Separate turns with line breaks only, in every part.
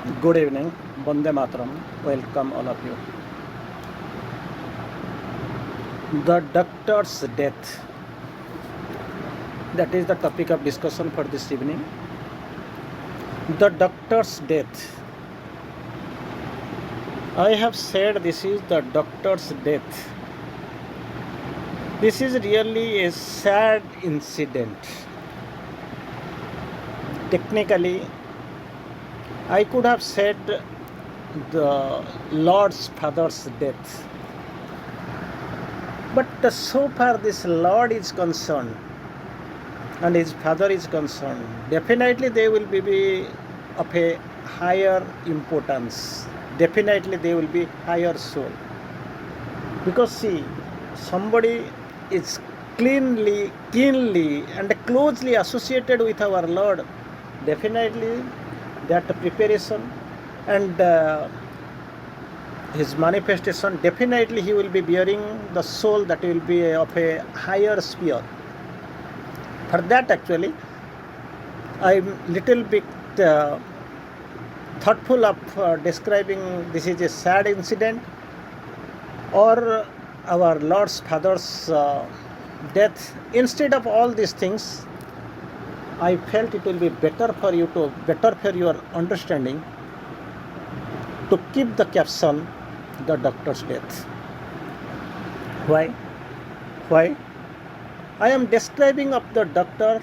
Good evening, Bande Mataram. Welcome all of you. The doctor's death. That is the topic of discussion for this evening. The doctor's death. I have said this is the doctor's death. This is really a sad incident. Technically, I could have said the Lord's father's death. But so far this Lord is concerned and his father is concerned, definitely they will be of a higher importance. Definitely they will be higher soul. Because see, somebody is keenly and closely associated with our Lord. Definitely that preparation and his manifestation, definitely he will be bearing the soul that will be of a higher sphere. For that actually I'm little bit thoughtful of describing this is a sad incident or our Lord's father's death. Instead of all these things, I felt it will be better for your understanding to keep the caption the doctor's death. Why? Why? I am describing of the Dr.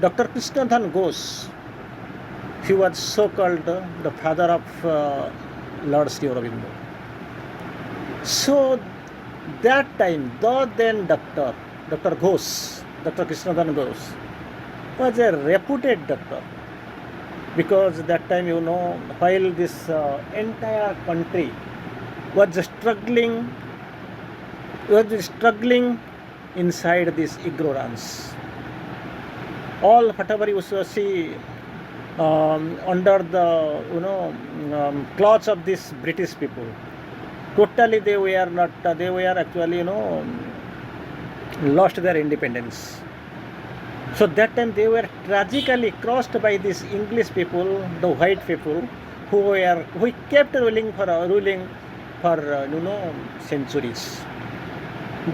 Krishnadhan Ghosh. He was so-called the father of Lord Sri Aurobindo. So that time, the then Dr. Ghosh, Dr. Krishnadhan Ghosh, was a reputed doctor. Because that time, while this entire country was struggling inside this ignorance. All whatever you see under the clutch of these British people, totally they were not. They were actually lost their independence. So that time they were tragically crossed by these English people, the white people, who kept ruling for centuries.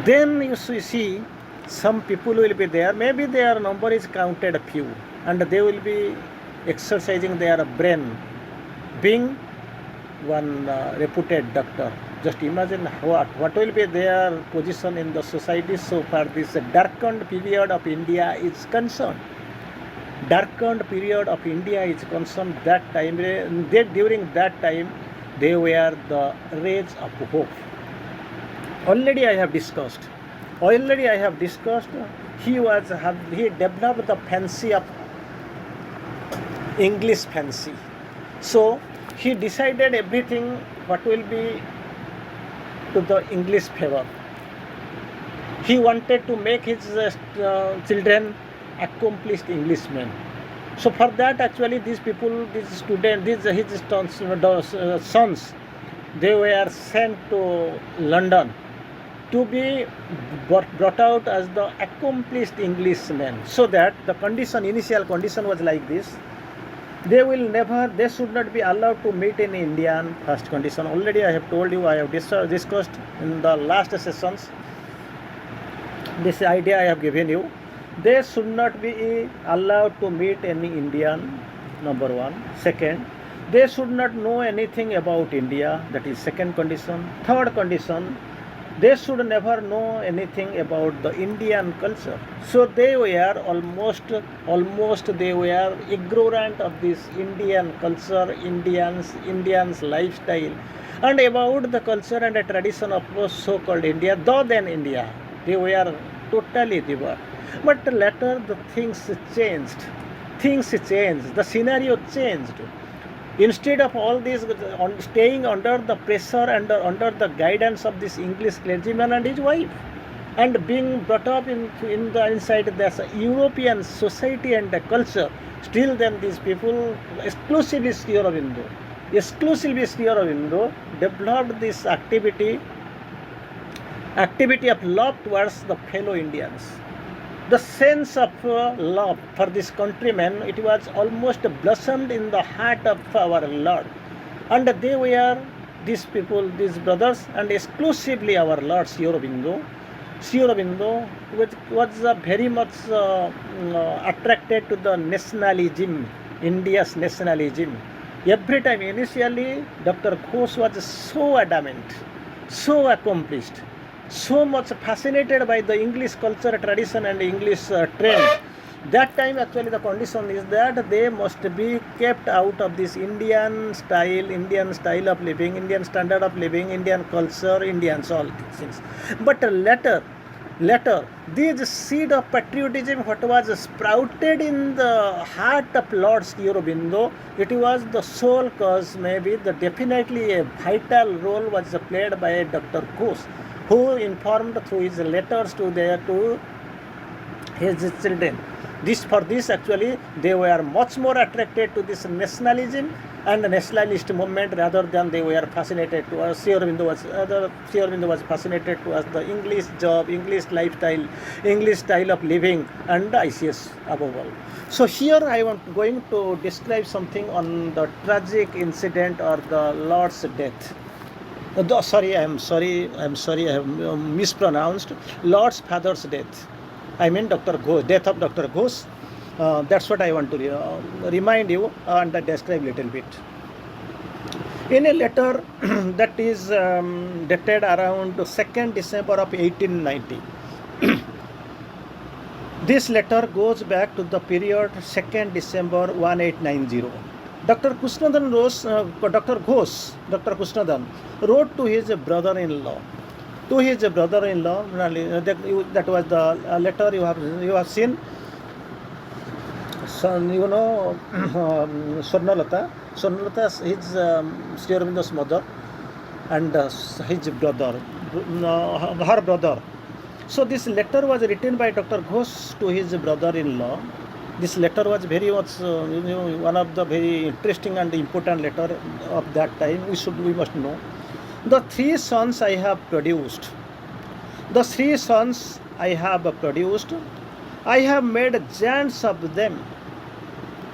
Then you see some people will be there. Maybe their number is counted few, and they will be exercising their brain, being one reputed doctor. Just imagine what will be their position in the society so far this darkened period of India is concerned. Darkened period of India is concerned. That time, during that time, they were the rays of hope. Already I have discussed. He developed the fancy of English fancy. So he decided everything what will be to the English favor. He wanted to make his children accomplished Englishmen. So for that actually these people, these students, his sons, they were sent to London to be brought out as the accomplished Englishmen. So that the initial condition was like this. They should not be allowed to meet any Indian. First condition. Already I have told you, I have discussed in the last sessions. This idea I have given you. They should not be allowed to meet any Indian, number one. Second, they should not know anything about India. That is second condition. Third condition, they should never know anything about the Indian culture. So they were almost they were ignorant of this Indian culture, Indians lifestyle, and about the culture and the tradition of so-called India, though then India. They were totally diverse. But later the things changed. The scenario changed. Instead of all this staying under the pressure and under the guidance of this English clergyman and his wife, and being brought up inside this European society and the culture, still then these people, exclusively Sri Aurobindo, developed this activity of love towards the fellow Indians. The sense of love for this countrymen, it was almost blossomed in the heart of our Lord. And they were these people, these brothers, and exclusively our Lord Sri Aurobindo. Sri Aurobindo was very much attracted to the nationalism, India's nationalism. Every time, initially, Dr. Ghosh was so adamant, so accomplished, so much fascinated by the English culture, tradition, and English trend. That time, actually, the condition is that they must be kept out of this Indian style of living, Indian standard of living, Indian culture, Indians, all these things. But later, this seed of patriotism, what was sprouted in the heart of Lord Sri Aurobindo, it was the sole cause, maybe definitely a vital role was played by Dr. Ghosh, who informed through his letters to his children. For this actually they were much more attracted to this nationalism and the nationalist movement rather than they were fascinated to us. Sri Aurobindo was fascinated to us the English job, English lifestyle, English style of living, and ICS above all. So here I am going to describe something on the tragic incident or the Lord's death. I am sorry, I have mispronounced. Lord's father's death. I mean Dr. Ghosh, death of Dr. Ghosh. That's what I want to remind you and describe a little bit. In a letter that is dated around 2nd December of 1890, this letter goes back to the period 2nd December 1890. Dr. Ghosh wrote to his brother-in-law. That was the letter you have seen. Son, you know, Swarnalata, his Sri Aurobindo's mother, and his brother, her brother. So this letter was written by Dr. Ghosh to his brother-in-law. This letter was very much, one of the very interesting and important letter of that time. We must know. The 3 sons I have produced. I have made giants of them.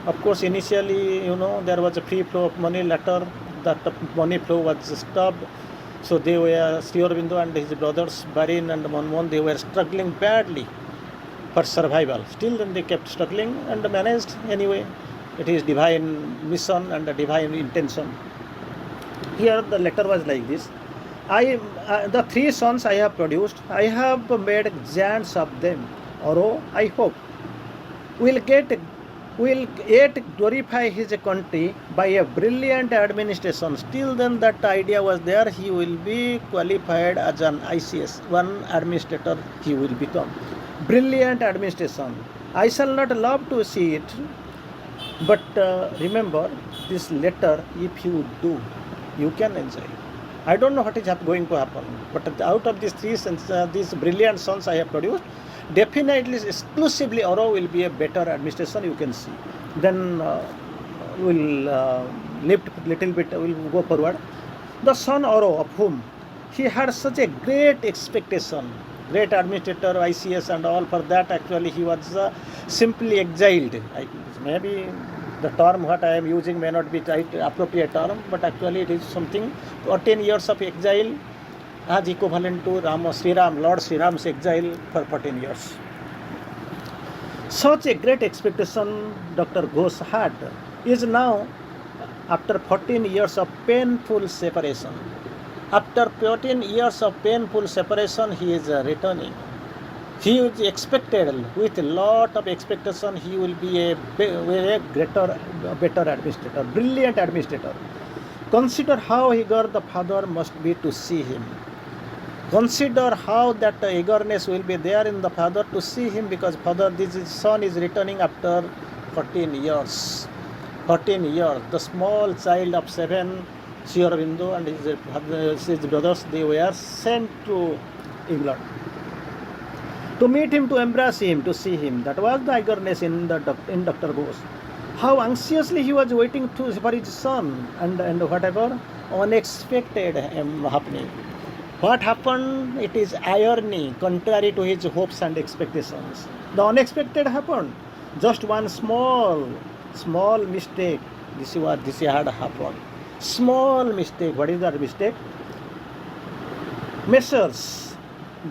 Of course, initially, there was a free flow of money. Later, that money flow was stopped. So they were, Sri Aurobindo and his brothers, Barin and Manmohan, they were struggling badly for survival. Still, then they kept struggling and managed anyway. It is divine mission and a divine intention. Here the letter was like this. The 3 sons I have produced, I have made giants of them. Or I hope will yet glorify his country by a brilliant administration. Still then that idea was there. He will be qualified as an ICS. One administrator he will become. Brilliant administration. I shall not love to see it. But remember this letter, if you do, you can enjoy. I don't know what is going to happen, but out of these 3 sons, these brilliant sons I have produced, definitely, exclusively, Oro will be a better administration. You can see. Then we'll lift little bit. We'll go forward. The son Oro, of whom he had such a great expectation, great administrator, ICS, and all. For that, actually, he was simply exiled. Maybe the term what I am using may not be right appropriate term, but actually it is something. 14 years of exile as equivalent to Lord Sri Ram's exile for 14 years. Such a great expectation Dr. Ghosh had is now, after 14 years of painful separation. After 14 years of painful separation, he is returning. He is expected, with a lot of expectation, he will be a better administrator, brilliant administrator. Consider how eager the father must be to see him. Consider how that eagerness will be there in the father to see him, because this son is returning after 14 years. 14 years. The small child of 7, Sri Aurobindo and his brothers, they were sent to England to meet him, to embrace him, to see him. That was the eagerness in Dr. Ghosh. How anxiously he was waiting for his son, and whatever unexpected happening. What happened? It is irony, contrary to his hopes and expectations. The unexpected happened. Just one small mistake. This had happened. Small mistake. What is that mistake? Messrs.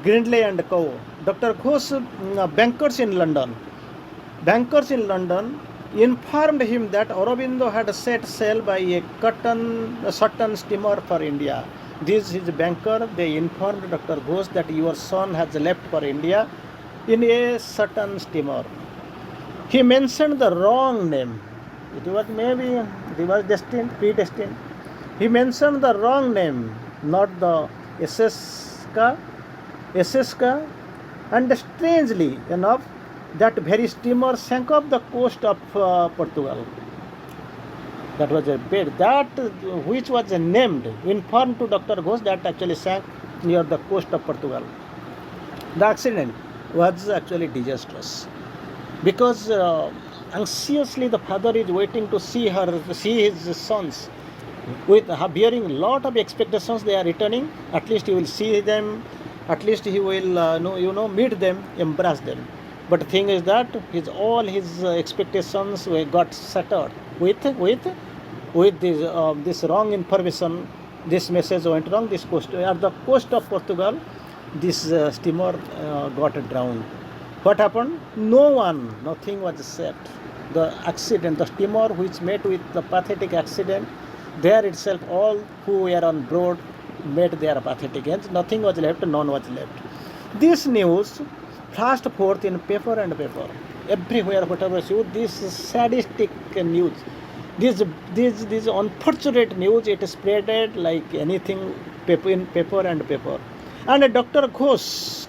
Grindley and Co. Dr. Ghosh, bankers in London informed him that Aurobindo had set sail by a certain steamer for India. This is banker. They informed Dr. Ghosh that your son has left for India in a certain steamer. He mentioned the wrong name. It was predestined. He mentioned the wrong name, not the SSK, and strangely enough, that very steamer sank off the coast of Portugal. That was a bed that which was named, informed to Dr. Ghosh, that actually sank near the coast of Portugal. The accident was actually disastrous because anxiously the father is waiting to see his sons with bearing a lot of expectations. They are returning. At least he will see them. At least he will meet them, embrace them. But the thing is that all his expectations got shattered with this wrong information. This message went wrong. This coast at the coast of Portugal, this steamer got drowned. What happened? Nothing was saved. The accident, the steamer which met with the pathetic accident, there itself all who were on board met their pathetic ends. Nothing was left, none was left. This news flashed forth in paper and paper. Everywhere, whatever you, this sadistic news, this unfortunate news, it spreaded like anything in paper and paper. And Dr. Ghosh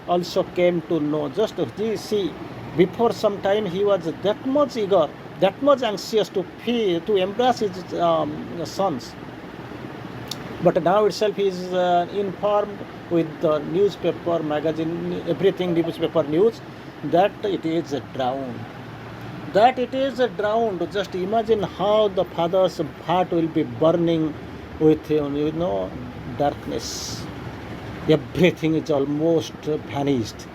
also came to know. Just see, before some time he was that much eager, that much anxious to embrace his sons. But now itself he is informed with the newspaper, magazine, everything, newspaper news, that it is drowned. Just imagine how the father's heart will be burning with darkness. Everything is almost vanished.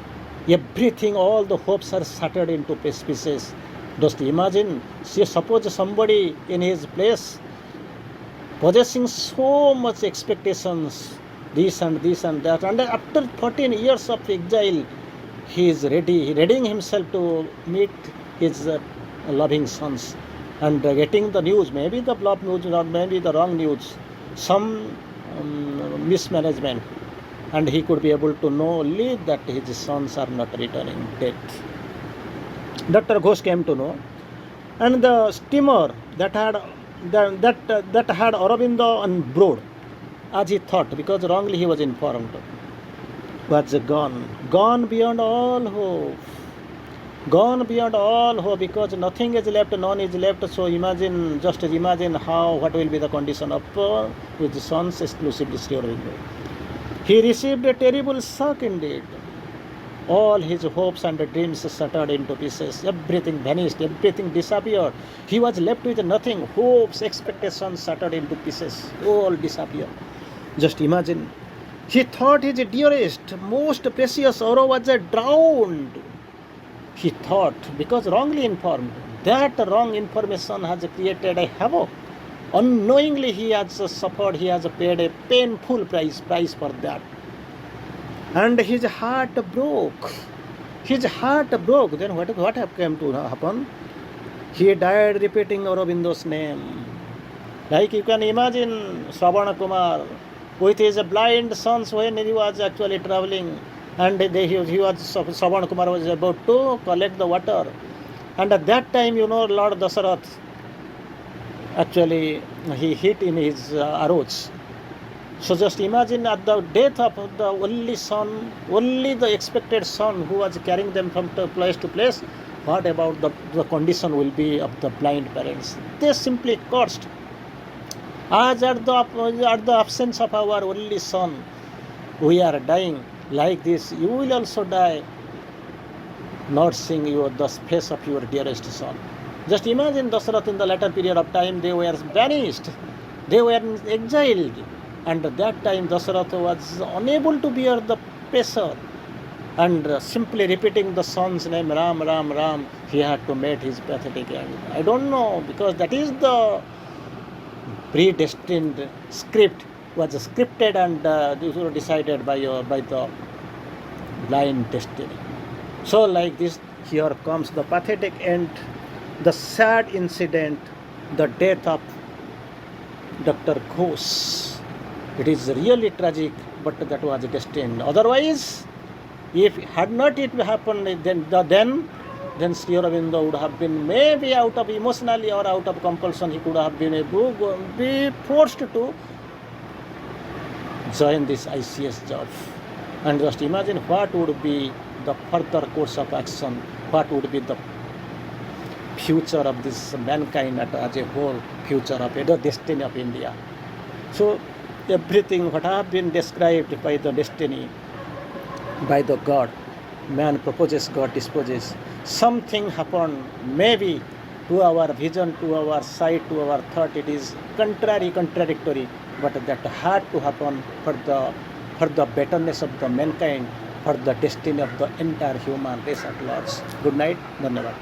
Everything, all the hopes are shattered into pieces. Just imagine, suppose somebody in his place, possessing so much expectations, this and that, and after 14 years of exile, he is readying himself to meet his loving sons, and getting the news, maybe the bluff news or maybe the wrong news, some mismanagement, and he could be able to know only that his sons are not returning dead. Dr. Ghosh came to know, and the steamer that had Aurobindo on board, as he thought, because wrongly he was informed, was gone beyond all hope. Gone beyond all hope, because nothing is left, none is left. So just imagine what will be the condition of his sons, exclusively Sri Aurobindo. He received a terrible shock indeed. All his hopes and dreams shattered into pieces. Everything vanished, everything disappeared. He was left with nothing. Hopes, expectations shattered into pieces. All disappeared. Just imagine. He thought his dearest, most precious Auro was drowned. He thought, because wrongly informed. That wrong information has created a havoc. Unknowingly he has suffered, he has paid a painful price for that. And his heart broke. Then what came to happen? He died repeating Aurobindo's name. Like you can imagine Shravana Kumar with his blind sons when he was actually traveling, and Shravana Kumar was about to collect the water. And at that time, Lord Dasarath, actually he hit in his arrows. So just imagine, at the death of the only son, only the expected son who was carrying them from place to place, what about the condition will be of the blind parents? They simply cursed. As at the absence of our only son, we are dying. Like this, you will also die, not seeing the face of your dearest son. Just imagine Dasarath in the latter period of time, they were vanished. They were exiled. And at that time, Dasharatha was unable to bear the pressure, and simply repeating the son's name, Ram, Ram, Ram, he had to meet his pathetic end. I don't know, because that is the predestined script, was scripted and these were decided by the blind destiny. So like this, here comes the pathetic end, the sad incident, the death of Dr. Ghosh. It is really tragic, but that was destined. Otherwise, if had not it happened, then Sri Aurobindo would have been, maybe out of emotionally or out of compulsion, he could have been be forced to join this ICS job. And just imagine what would be the further course of action, what would be the future of this mankind as a whole, future of the destiny of India. So everything what have been described by the destiny, by the God, man proposes, God disposes. Something happened, maybe to our vision, to our sight, to our thought, it is contradictory, but that had to happen for the betterness of the mankind, for the destiny of the entire human race at large. Good night. Dhanyavad.